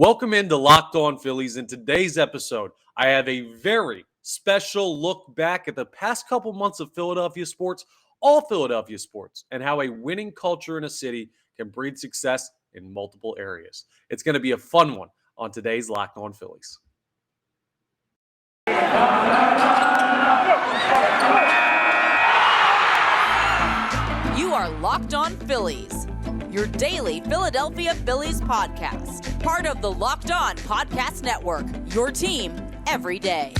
Welcome into Locked On Phillies. In today's episode, I have a very special look back at the past couple months of Philadelphia sports, all Philadelphia sports, and how a winning culture in a city can breed success in multiple areas. It's going to be a fun one on today's Locked On Phillies. You are Locked On Phillies, your daily Philadelphia Phillies podcast. Part of the Locked On Podcast Network, your team every day.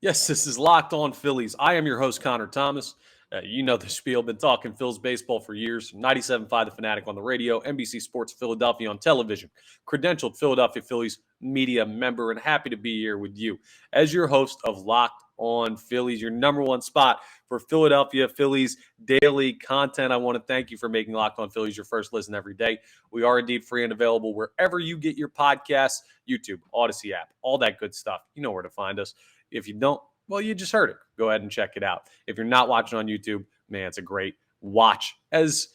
Yes, this is Locked On Phillies. I am your host, Connor Thomas. You know the spiel. Been talking Phils baseball for years. 97.5 The Fanatic on the radio, NBC Sports Philadelphia on television, credentialed Philadelphia Phillies media member, and happy to be here with you as your host of Locked On Phillies, your number one spot for Philadelphia Phillies daily content. I want to thank you for making Locked On Phillies your first listen every day. We are indeed free and available wherever you get your podcasts, YouTube, Odyssey app, all that good stuff. You know where to find us. If you don't, well, you just heard it. Go ahead and check it out. If you're not watching on YouTube, man, it's a great watch as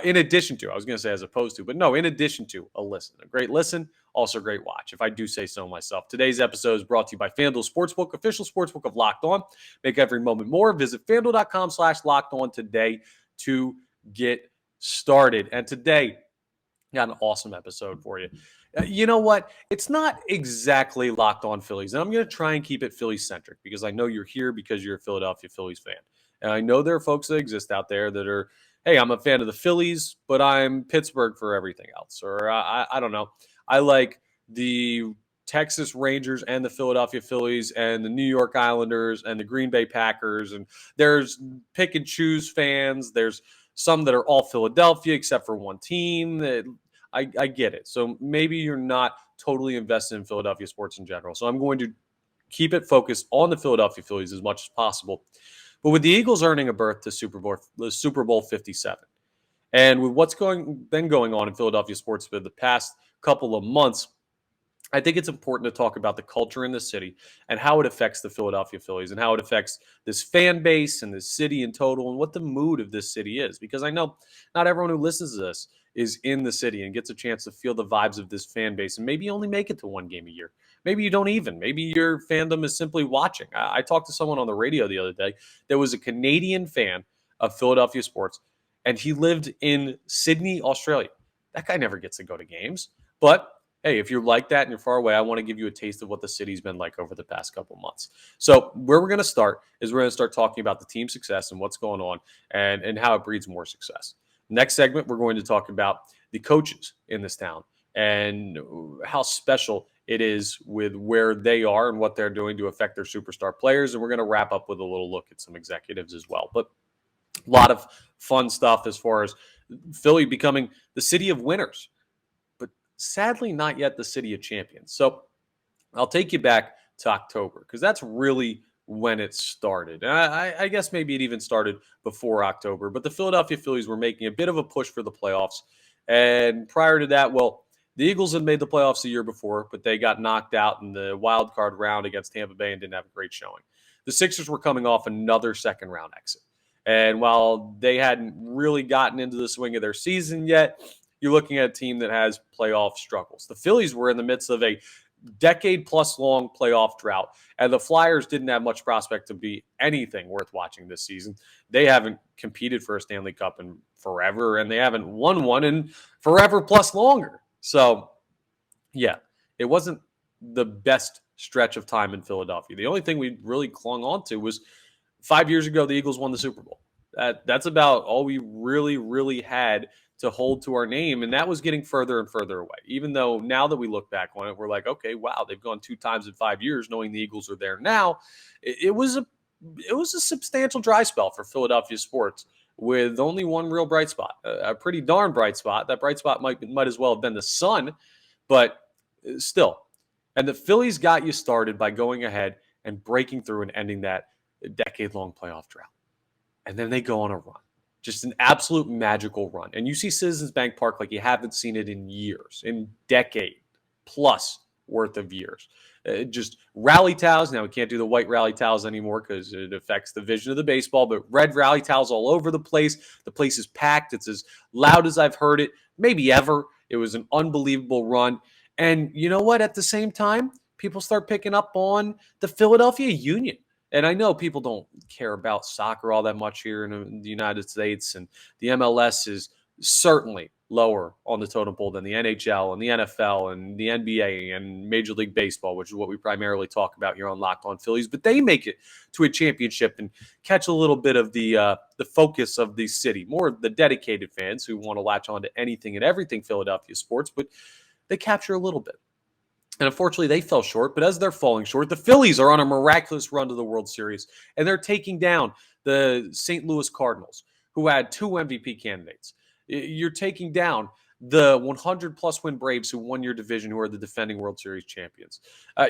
in addition to, I was going to say as opposed to, but no, in addition to a listen. A great listen, also a great watch, if I do say so myself. Today's episode is brought to you by FanDuel Sportsbook, official sportsbook of Locked On. Make every moment more. Visit FanDuel.com/LockedOn today to get started. And today, got an awesome episode for you. You know what? It's not exactly Locked On Phillies, and I'm going to try and keep it Phillies-centric because I know you're here because you're a Philadelphia Phillies fan. And I know there are folks that exist out there that are, hey, I'm a fan of the Phillies, but I'm Pittsburgh for everything else. Or I don't know. I like the Texas Rangers and the Philadelphia Phillies and the New York Islanders and the Green Bay Packers. And there's pick and choose fans. There's some that are all Philadelphia except for one team. I get it. So maybe you're not totally invested in Philadelphia sports in general. So I'm going to keep it focused on the Philadelphia Phillies as much as possible. But with the Eagles earning a berth to Super Bowl 57, and with what's been going on in Philadelphia sports for the past couple of months, I think it's important to talk about the culture in the city and how it affects the Philadelphia Phillies and how it affects this fan base and this city in total and what the mood of this city is. Because I know not everyone who listens to this is in the city and gets a chance to feel the vibes of this fan base and maybe only make it to one game a year. Maybe you don't even. Maybe your fandom is simply watching. I talked to someone on the radio the other day that was a Canadian fan of Philadelphia sports, and he lived in Sydney, Australia. That guy never gets to go to games. But hey, if you're like that and you're far away, I want to give you a taste of what the city's been like over the past couple months. So where we're going to start is we're going to start talking about the team success and what's going on and how it breeds more success. Next segment, we're going to talk about the coaches in this town and how special it is with where they are and what they're doing to affect their superstar players. And we're going to wrap up with a little look at some executives as well. But a lot of fun stuff as far as Philly becoming the city of winners, but sadly not yet the city of champions. So I'll take you back to October because that's really when it started. And I guess maybe it even started before October, but the Philadelphia Phillies were making a bit of a push for the playoffs. And prior to that, well, the Eagles had made the playoffs the year before, but they got knocked out in the wild card round against Tampa Bay and didn't have a great showing. The Sixers were coming off another second round exit. And while they hadn't really gotten into the swing of their season yet, you're looking at a team that has playoff struggles. The Phillies were in the midst of a decade-plus long playoff drought, and the Flyers didn't have much prospect to be anything worth watching this season. They haven't competed for a Stanley Cup in forever, and they haven't won one in forever plus longer. So, yeah, it wasn't the best stretch of time in Philadelphia. The only thing we really clung on to was 5 years ago, the Eagles won the Super Bowl. That's about all we really had to hold to our name, and that was getting further and further away. Even though now that we look back on it, we're like, okay, wow, they've gone 2 times in 5 years, knowing the Eagles are there now. It was a substantial dry spell for Philadelphia sports with only one real bright spot, a pretty darn bright spot. That bright spot might as well have been the sun, but still. And the Phillies got you started by going ahead and breaking through and ending that decade-long playoff drought. And then they go on a run. Just an absolute magical run. And you see Citizens Bank Park like you haven't seen it in years, in decade plus worth of years. just rally towels. Now we can't do the white rally towels anymore because it affects the vision of the baseball, but red rally towels all over the place. The place is packed. It's as loud as I've heard it, maybe ever. It was an unbelievable run. And you know what? At the same time, people start picking up on the Philadelphia Union. And I know people don't care about soccer all that much here in the United States, and the MLS is certainly lower on the totem pole than the NHL and the NFL and the NBA and Major League Baseball, which is what we primarily talk about here on Locked On Phillies. But they make it to a championship and catch a little bit of the focus of the city, more of the dedicated fans who want to latch on to anything and everything Philadelphia sports, but they capture a little bit. And unfortunately, they fell short. But as they're falling short, the Phillies are on a miraculous run to the World Series. And they're taking down the St. Louis Cardinals, who had 2 MVP candidates. You're taking down the 100-plus win Braves, who won your division, who are the defending World Series champions.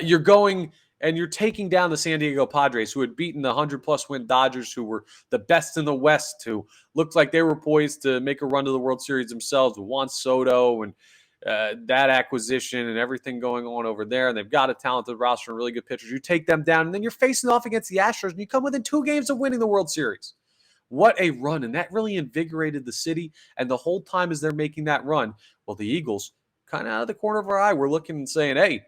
You're going and you're taking down the San Diego Padres, who had beaten the 100-plus win Dodgers, who were the best in the West, who looked like they were poised to make a run to the World Series themselves with Juan Soto and that acquisition and everything going on over there. And they've got a talented roster and really good pitchers. You take them down, and then you're facing off against the Astros, and you come within 2 games of winning the World Series. What a run. And that really invigorated the city. And the whole time as they're making that run, well, the Eagles, kind of out of the corner of our eye, we're looking and saying, hey,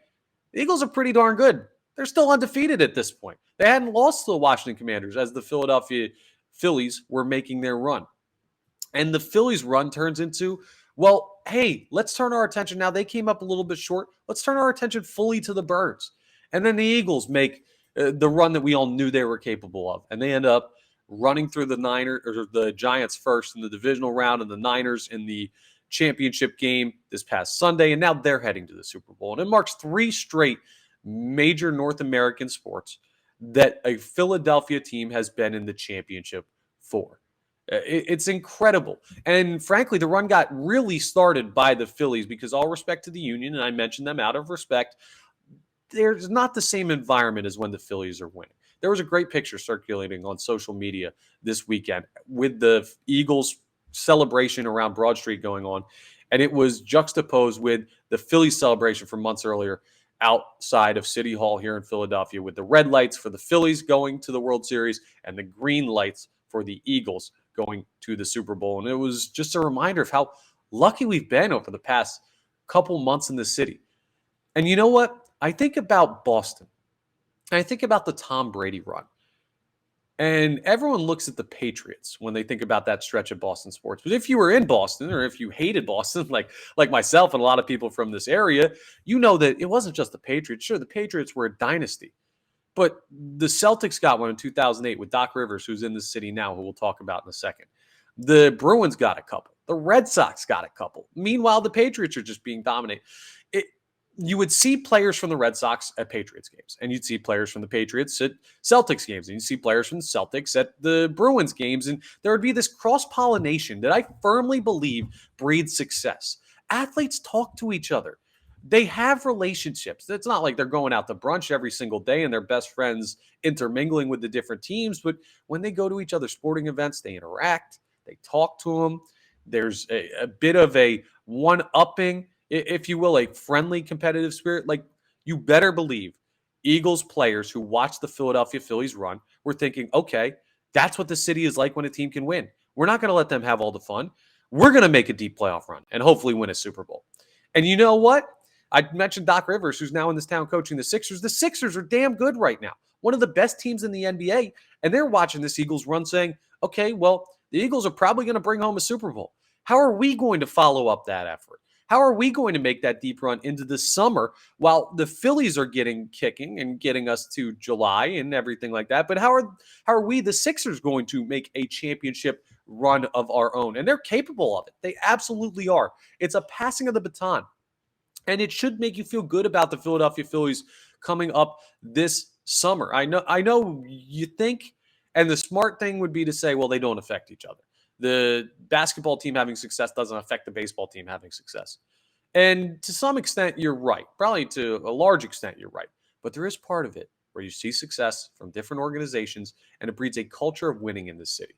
the Eagles are pretty darn good. They're still undefeated at this point. They hadn't lost to the Washington Commanders as the Philadelphia Phillies were making their run. And the Phillies run turns into, well, hey, let's turn our attention. Now they came up a little bit short. Let's turn our attention fully to the Birds. And then the Eagles make the run that we all knew they were capable of. And they end up running through the Giants first in the divisional round and the Niners in the championship game this past Sunday. And now they're heading to the Super Bowl. And it marks 3 straight major North American sports that a Philadelphia team has been in the championship for. It's incredible. And frankly, the run got really started by the Phillies because, all respect to the Union, and I mentioned them out of respect, there's not the same environment as when the Phillies are winning. There was a great picture circulating on social media this weekend with the Eagles celebration around Broad Street going on, and it was juxtaposed with the Phillies celebration from months earlier outside of City Hall here in Philadelphia, with the red lights for the Phillies going to the World Series and the green lights for the Eagles going to the Super Bowl. And it was just a reminder of how lucky we've been over the past couple months in the city. And you know what? I think about Boston. I think about the Tom Brady run. And everyone looks at the Patriots when they think about that stretch of Boston sports. But if you were in Boston, or if you hated Boston, like myself and a lot of people from this area, you know that it wasn't just the Patriots. Sure, the Patriots were a dynasty. But the Celtics got one in 2008 with Doc Rivers, who's in the city now, who we'll talk about in a second. The Bruins got a couple. The Red Sox got a couple. Meanwhile, the Patriots are just being dominated. You would see players from the Red Sox at Patriots games, and you'd see players from the Patriots at Celtics games, and you'd see players from the Celtics at the Bruins games, and there would be this cross-pollination that I firmly believe breeds success. Athletes talk to each other. They have relationships. It's not like they're going out to brunch every single day and they're best friends intermingling with the different teams, but when they go to each other's sporting events, they interact, they talk to them. There's a bit of a one-upping, if you will, a friendly competitive spirit. Like, you better believe Eagles players who watched the Philadelphia Phillies run were thinking, okay, that's what the city is like when a team can win. We're not going to let them have all the fun. We're going to make a deep playoff run and hopefully win a Super Bowl. And you know what? I mentioned Doc Rivers, who's now in this town coaching the Sixers. The Sixers are damn good right now. One of the best teams in the NBA. And they're watching this Eagles run saying, okay, well, the Eagles are probably going to bring home a Super Bowl. How are we going to follow up that effort? How are we going to make that deep run into the summer while the Phillies are kicking and getting us to July and everything like that? But how are we, the Sixers, going to make a championship run of our own? And they're capable of it. They absolutely are. It's a passing of the baton. And it should make you feel good about the Philadelphia Phillies coming up this summer. I know you think, and the smart thing would be to say, well, they don't affect each other. The basketball team having success doesn't affect the baseball team having success. And to some extent, you're right. Probably to a large extent, you're right. But there is part of it where you see success from different organizations, and it breeds a culture of winning in this city.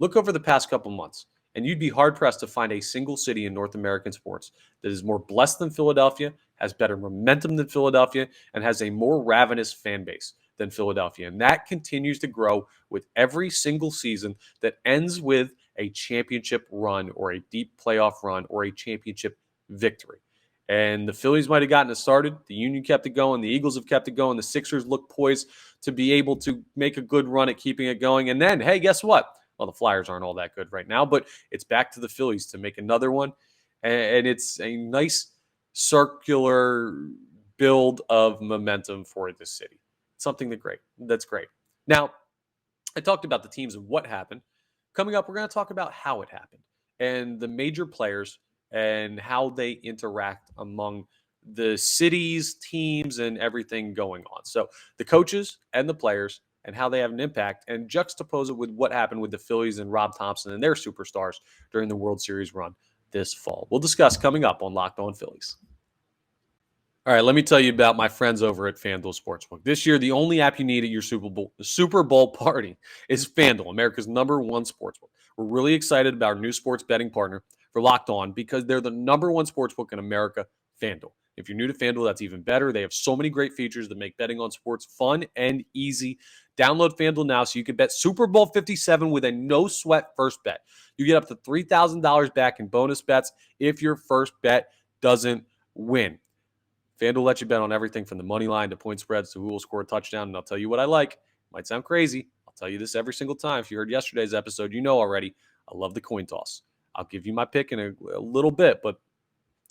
Look over the past couple months, and you'd be hard-pressed to find a single city in North American sports that is more blessed than Philadelphia, has better momentum than Philadelphia, and has a more ravenous fan base than Philadelphia. And that continues to grow with every single season that ends with a championship run or a deep playoff run or a championship victory. And the Phillies might have gotten it started. The Union kept it going. The Eagles have kept it going. The Sixers look poised to be able to make a good run at keeping it going. And then, hey, guess what? Well, the Flyers aren't all that good right now, but it's back to the Phillies to make another one. And it's a nice circular build of momentum for the city. Something that's great. Now, I talked about the teams and what happened. Coming up, we're going to talk about how it happened and the major players and how they interact among the cities, teams, and everything going on. So the coaches and the players and how they have an impact, and juxtapose it with what happened with the Phillies and Rob Thompson and their superstars during the World Series run this fall. We'll discuss coming up on Locked On Phillies. All right, let me tell you about my friends over at FanDuel Sportsbook. This year, the only app you need at your Super Bowl party is FanDuel, America's #1 sportsbook. We're really excited about our new sports betting partner for Locked On because they're the #1 sportsbook in America, FanDuel. If you're new to FanDuel, that's even better. They have so many great features that make betting on sports fun and easy. Download FanDuel now so you can bet Super Bowl 57 with a no-sweat first bet. You get up to $3,000 back in bonus bets if your first bet doesn't win. FanDuel lets you bet on everything from the money line to point spreads to who will score a touchdown. And I'll tell you what I like. Might sound crazy. I'll tell you this every single time. If you heard yesterday's episode, you know already. I love the coin toss. I'll give you my pick in a little bit, but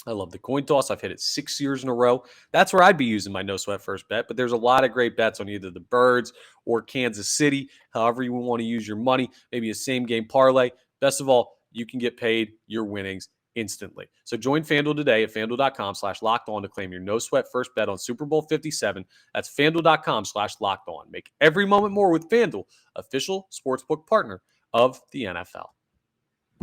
I love the coin toss. I've hit it 6 years in a row. That's where I'd be using my no sweat first bet. But there's a lot of great bets on either the Birds or Kansas City, however you want to use your money, maybe a same game parlay. Best of all, you can get paid your winnings instantly. So join FanDuel today at FanDuel.com/LockedOn to claim your no sweat first bet on Super Bowl 57. That's FanDuel.com/LockedOn. Make every moment more with FanDuel, official sportsbook partner of the NFL.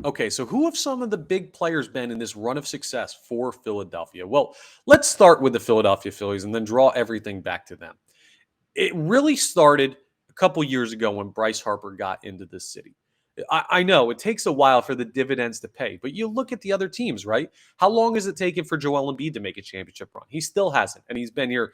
Okay, so who have some of the big players been in this run of success for Philadelphia? Well, let's start with the Philadelphia Phillies and then draw everything back to them. It really started a couple years ago when Bryce Harper got into this city. I know it takes a while for the dividends to pay, but you look at the other teams, right? How long has it taken for Joel Embiid to make a championship run? He still hasn't, and he's been here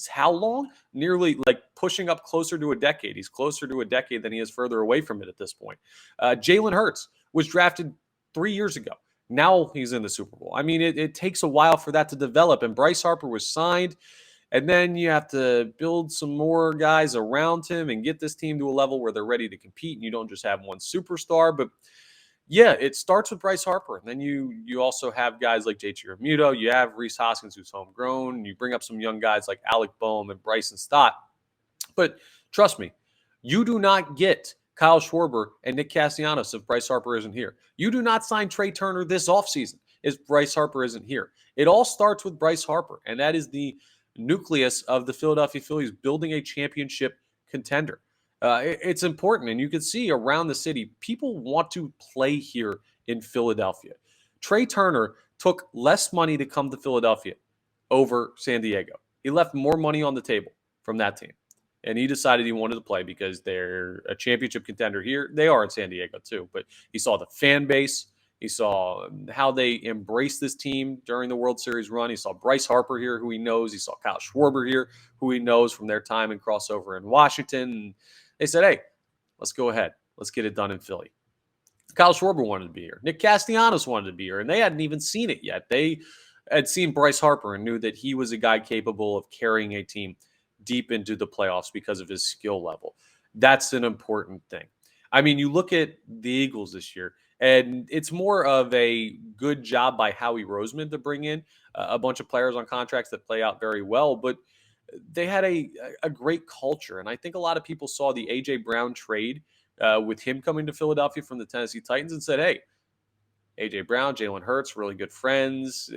how long? Nearly like pushing up closer to a decade. He's closer to a decade than he is further away from it at this point. Jalen Hurts was drafted 3 years ago. Now he's in the Super Bowl. I mean, it takes a while for that to develop, and Bryce Harper was signed. And then you have to build some more guys around him and get this team to a level where they're ready to compete. And you don't just have one superstar. But yeah, it starts with Bryce Harper. And then you also have guys like JT Realmuto. You have Rhys Hoskins, who's homegrown. You bring up some young guys like Alec Boehm and Bryson Stott. But trust me, you do not get Kyle Schwarber and Nick Castellanos if Bryce Harper isn't here. You do not sign Trey Turner this offseason if Bryce Harper isn't here. It all starts with Bryce Harper. And that is the nucleus of the Philadelphia Phillies building a championship contender. It's important, and you can see around the city, people want to play here in Philadelphia. Trey Turner took less money to come to Philadelphia over San Diego. He left more money on the table from that team, and he decided he wanted to play because they're a championship contender here. They are in San Diego too, but he saw the fan base. He saw how they embraced this team during the World Series run. He saw Bryce Harper here, who he knows. He saw Kyle Schwarber here, who he knows from their time in crossover in Washington. And they said, hey, let's go ahead. Let's get it done in Philly. Kyle Schwarber wanted to be here. Nick Castellanos wanted to be here, and they hadn't even seen it yet. They had seen Bryce Harper and knew that he was a guy capable of carrying a team deep into the playoffs because of his skill level. That's an important thing. I mean, you look at the Eagles this year, and it's more of a good job by Howie Roseman to bring in a bunch of players on contracts that play out very well, but they had a great culture. And I think a lot of people saw the A.J. Brown trade with him coming to Philadelphia from the Tennessee Titans and said, hey, A.J. Brown, Jalen Hurts, really good friends.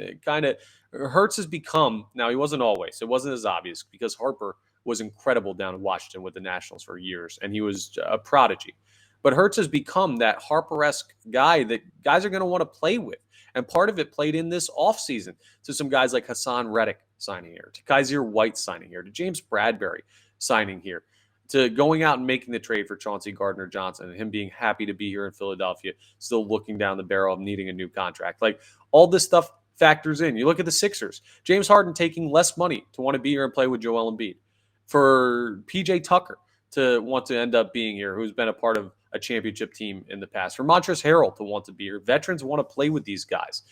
Hurts has become, now he wasn't always, it wasn't as obvious because Harper was incredible down in Washington with the Nationals for years, and he was a prodigy. But Hurts has become that Harper-esque guy that guys are going to want to play with. And part of it played in this offseason to some guys like Hassan Reddick signing here, to Kaiser White signing here, to James Bradbury signing here, to going out and making the trade for Chauncey Gardner-Johnson and him being happy to be here in Philadelphia, still looking down the barrel of needing a new contract. Like all this stuff factors in. You look at the Sixers. James Harden taking less money to want to be here and play with Joel Embiid. For PJ Tucker to want to end up being here, who's been a part of a championship team in the past. For Montrezl Harrell to want to be here. Veterans want to play with these guys.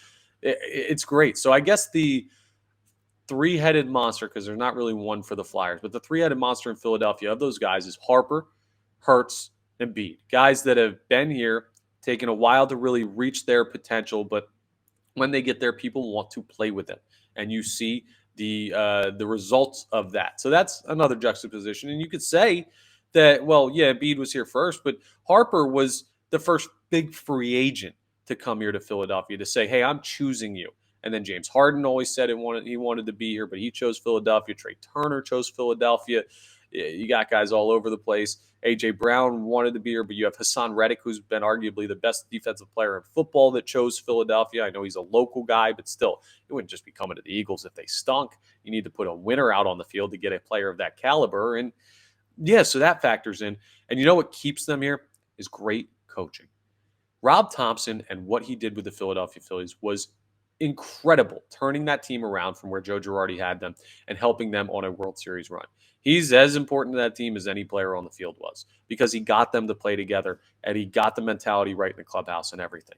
It's great. So I guess the three-headed monster, because there's not really one for the Flyers, but the three-headed monster in Philadelphia of those guys is Harper, Hurts, and Embiid. Guys that have been here, taken a while to really reach their potential, but when they get there, people want to play with them. And you see the results of that. So that's another juxtaposition. And you could say that, well, yeah, Embiid was here first, but Harper was the first big free agent to come here to Philadelphia to say, hey, I'm choosing you. And then James Harden always said he wanted to be here, but he chose Philadelphia. Trey Turner chose Philadelphia. You got guys all over the place. A.J. Brown wanted to be here, but you have Hassan Reddick, who's been arguably the best defensive player in football that chose Philadelphia. I know he's a local guy, but still, it wouldn't just be coming to the Eagles if they stunk. You need to put a winner out on the field to get a player of that caliber. And yeah, so that factors in. And you know what keeps them here is great coaching. Rob Thompson and what he did with the Philadelphia Phillies was incredible, turning that team around from where Joe Girardi had them and helping them on a World Series run. He's as important to that team as any player on the field was because he got them to play together and he got the mentality right in the clubhouse and everything.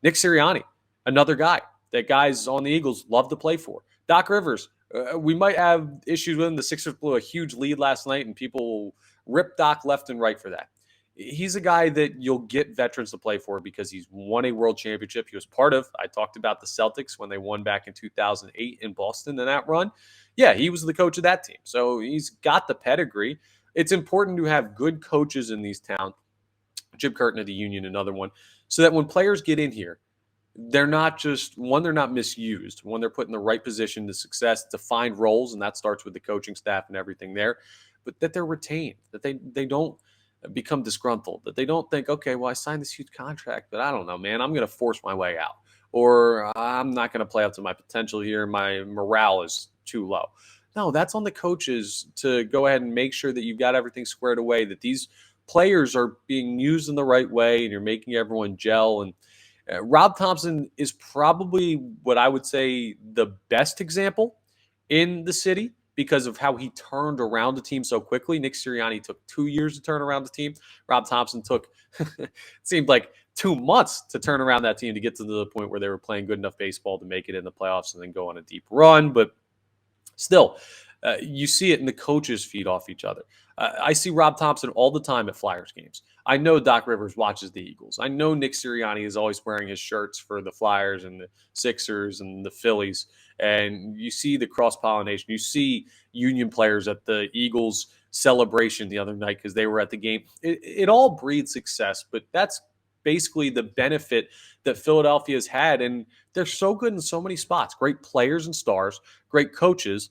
Nick Sirianni, another guy that guys on the Eagles love to play for. Doc Rivers, we might have issues with him. The Sixers blew a huge lead last night and people rip Doc left and right for that. He's a guy that you'll get veterans to play for because he's won a world championship. He was part of, I talked about the Celtics when they won back in 2008 in Boston in that run. Yeah, he was the coach of that team. So he's got the pedigree. It's important to have good coaches in these towns. Jim Curtin of the Union, another one, so that when players get in here, they're not just, one, they're not misused. When they're put in the right position to success, to find roles, and that starts with the coaching staff and everything there, but that they're retained, that they don't become disgruntled, that they don't think, okay, well, I signed this huge contract, but I don't know, man, I'm going to force my way out, or I'm not going to play up to my potential here. My morale is too low. No, that's on the coaches to go ahead and make sure that you've got everything squared away, that these players are being used in the right way and you're making everyone gel. And Rob Thompson is probably what I would say the best example in the city because of how he turned around the team so quickly. Nick Sirianni took 2 years to turn around the team. Rob Thompson took, it seemed like 2 months to turn around that team to get to the point where they were playing good enough baseball to make it in the playoffs and then go on a deep run. But still, you see it in the coaches feed off each other. I see Rob Thompson all the time at Flyers games. I know Doc Rivers watches the Eagles. I know Nick Sirianni is always wearing his shirts for the Flyers and the Sixers and the Phillies. And you see the cross-pollination. You see Union players at the Eagles celebration the other night because they were at the game. It all breeds success, but that's basically the benefit that Philadelphia has had. And they're so good in so many spots. Great players and stars, great coaches.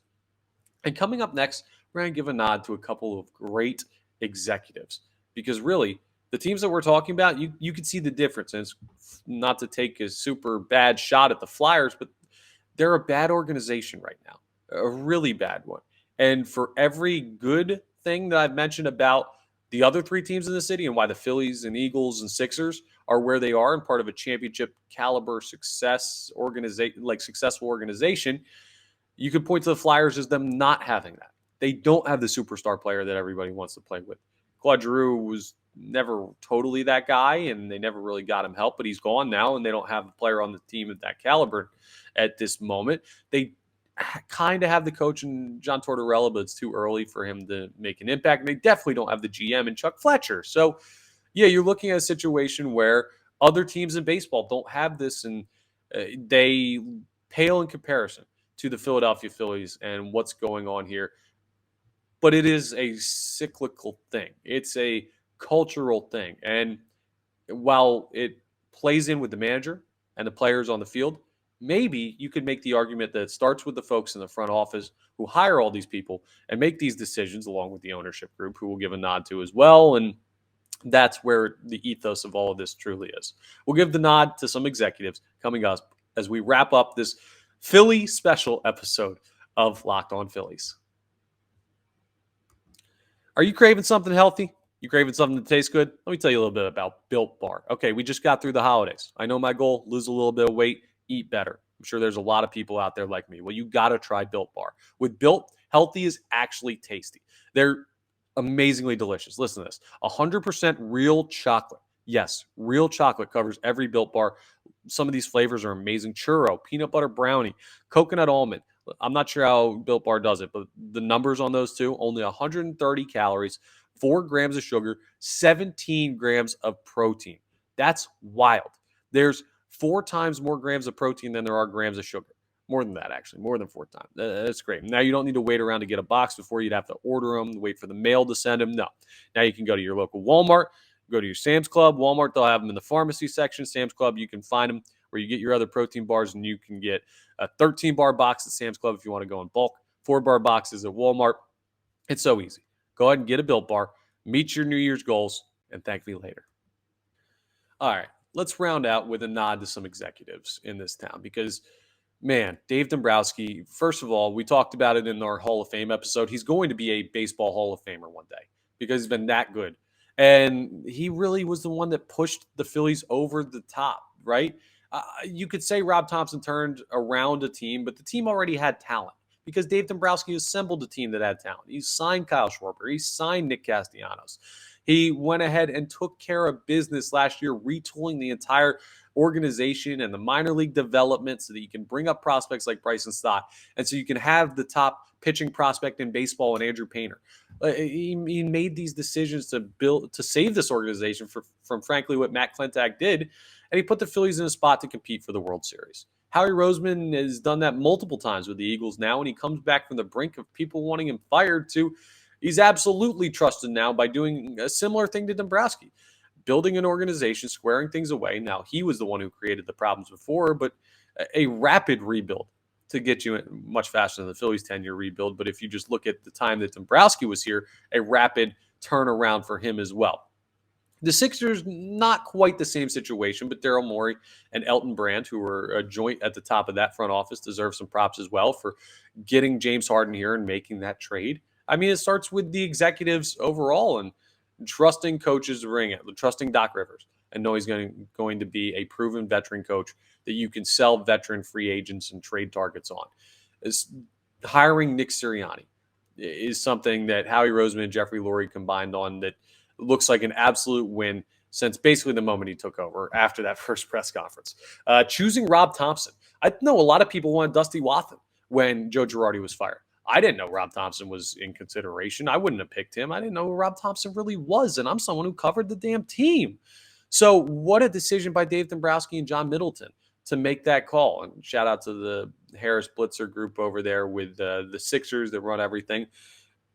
And coming up next, we're going to give a nod to a couple of great executives because really, the teams that we're talking about, you can see the difference. And it's not to take a super bad shot at the Flyers, but they're a bad organization right now, a really bad one. And for every good thing that I've mentioned about the other three teams in the city and why the Phillies and Eagles and Sixers are where they are and part of a championship caliber successful organization, you could point to the Flyers as them not having that. They don't have the superstar player that everybody wants to play with. Claude Giroux was never totally that guy, and they never really got him help, but he's gone now, and they don't have a player on the team of that caliber at this moment. They kind of have the coach in John Tortorella, but it's too early for him to make an impact, and they definitely don't have the GM in Chuck Fletcher. So, yeah, you're looking at a situation where other teams in baseball don't have this, and they pale in comparison to the Philadelphia Phillies and what's going on here. But it is a cyclical thing. It's a cultural thing. And while it plays in with the manager and the players on the field, maybe you could make the argument that it starts with the folks in the front office who hire all these people and make these decisions along with the ownership group, who we'll give a nod to as well. And that's where the ethos of all of this truly is. We'll give the nod to some executives coming up as we wrap up this Philly special episode of Locked On Phillies. Are you craving something healthy? You craving something that tastes good? Let me tell you a little bit about Built Bar. Okay, we just got through the holidays. I know my goal, lose a little bit of weight, eat better. I'm sure there's a lot of people out there like me. Well, you got to try Built Bar. With Built, healthy is actually tasty. They're amazingly delicious. Listen to this. 100% real chocolate. Yes, real chocolate covers every Built Bar. Some of these flavors are amazing. Churro, peanut butter brownie, coconut almond. I'm not sure how Built Bar does it, but the numbers on those two, only 130 calories, 4 grams of sugar, 17 grams of protein. That's wild. There's 4 times more grams of protein than there are grams of sugar. More than that, actually. More than 4 times. That's great. Now, you don't need to wait around to get a box before. You'd have to order them, wait for the mail to send them. No. Now you can go to your local Walmart, go to your Sam's Club. Walmart, they'll have them in the pharmacy section. Sam's Club, you can find them where you get your other protein bars, and you can get a 13-bar box at Sam's Club if you want to go in bulk, 4-bar boxes at Walmart. It's so easy. Go ahead and get a Built Bar, meet your New Year's goals, and thank me later. All right, let's round out with a nod to some executives in this town because, man, Dave Dombrowski, first of all, we talked about it in our Hall of Fame episode. He's going to be a baseball Hall of Famer one day because he's been that good. And he really was the one that pushed the Phillies over the top, right? You could say Rob Thompson turned around a team, but the team already had talent because Dave Dombrowski assembled a team that had talent. He signed Kyle Schwarber. He signed Nick Castellanos. He went ahead and took care of business last year, retooling the entire organization and the minor league development so that you can bring up prospects like Bryson Stott and so you can have the top pitching prospect in baseball and Andrew Painter. He made these decisions to save this organization from frankly what Matt Klentak did, and he put the Phillies in a spot to compete for the World Series. Howie Roseman has done that multiple times with the Eagles now, and he comes back from the brink of people wanting him fired to he's absolutely trusted now by doing a similar thing to Dombrowski, building an organization, squaring things away. Now, he was the one who created the problems before, but a rapid rebuild to get you much faster than the Phillies' 10-year rebuild. But if you just look at the time that Dombrowski was here, a rapid turnaround for him as well. The Sixers, not quite the same situation, but Daryl Morey and Elton Brand, who were a joint at the top of that front office, deserve some props as well for getting James Harden here and making that trade. I mean, it starts with the executives overall and trusting coaches to bring it, trusting Doc Rivers, and know he's going to be a proven veteran coach that you can sell veteran free agents and trade targets on. Hiring Nick Sirianni is something that Howie Roseman and Jeffrey Lurie combined on that looks like an absolute win since basically the moment he took over after that first press conference. Choosing Rob Thompson. I know a lot of people wanted Dusty Wathan when Joe Girardi was fired. I didn't know Rob Thompson was in consideration. I wouldn't have picked him. I didn't know who Rob Thompson really was, and I'm someone who covered the damn team. So what a decision by Dave Dombrowski and John Middleton to make that call. And shout out to the Harris Blitzer group over there with the Sixers that run everything.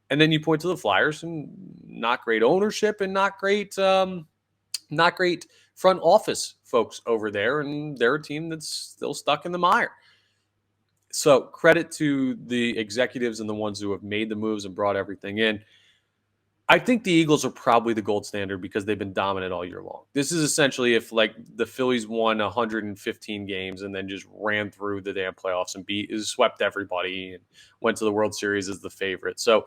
And then you point to the Flyers and not great ownership and not great front office folks over there, and they're a team that's still stuck in the mire. So credit to the executives and the ones who have made the moves and brought everything in. I think the Eagles are probably the gold standard because they've been dominant all year long. This is essentially if like the Phillies won 115 games and then just ran through the damn playoffs and swept everybody and went to the World Series as the favorite. So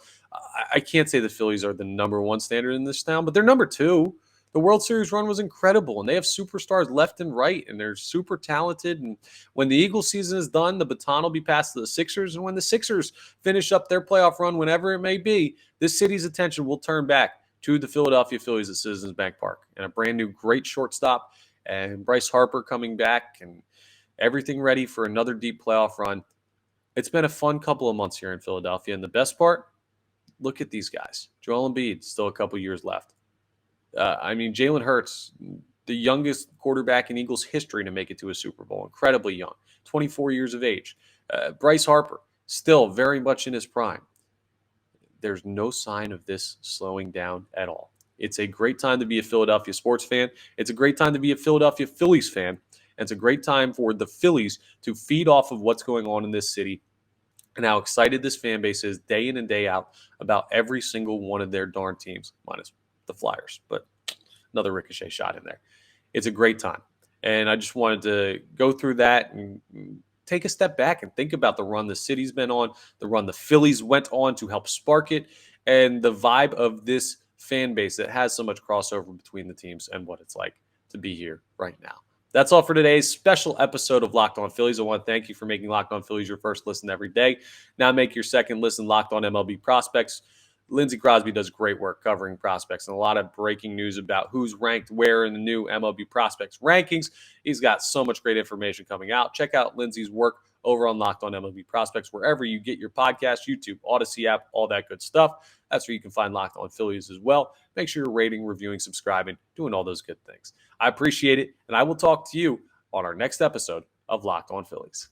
I can't say the Phillies are the number one standard in this town, but they're number two. The World Series run was incredible, and they have superstars left and right, and they're super talented. And when the Eagles season is done, the baton will be passed to the Sixers. And when the Sixers finish up their playoff run, whenever it may be, this city's attention will turn back to the Philadelphia Phillies at Citizens Bank Park. And a brand new great shortstop, and Bryce Harper coming back, and everything ready for another deep playoff run. It's been a fun couple of months here in Philadelphia. And the best part, look at these guys. Joel Embiid, still a couple years left. Jalen Hurts, the youngest quarterback in Eagles history to make it to a Super Bowl, incredibly young, 24 years of age. Bryce Harper, still very much in his prime. There's no sign of this slowing down at all. It's a great time to be a Philadelphia sports fan. It's a great time to be a Philadelphia Phillies fan. And it's a great time for the Phillies to feed off of what's going on in this city and how excited this fan base is day in and day out about every single one of their darn teams, minus the Flyers, but another ricochet shot in there. It's a great time. And I just wanted to go through that and take a step back and think about the run the city's been on, the run the Phillies went on to help spark it, and the vibe of this fan base that has so much crossover between the teams and what it's like to be here right now. That's all for today's special episode of Locked On Phillies. I want to thank you for making Locked On Phillies your first listen every day. Now make your second listen Locked On MLB Prospects. Lindsey Crosby does great work covering prospects and a lot of breaking news about who's ranked where in the new MLB Prospects rankings. He's got so much great information coming out. Check out Lindsey's work over on Locked On MLB Prospects, wherever you get your podcast, YouTube, Odyssey app, all that good stuff. That's where you can find Locked On Phillies as well. Make sure you're rating, reviewing, subscribing, doing all those good things. I appreciate it, and I will talk to you on our next episode of Locked On Phillies.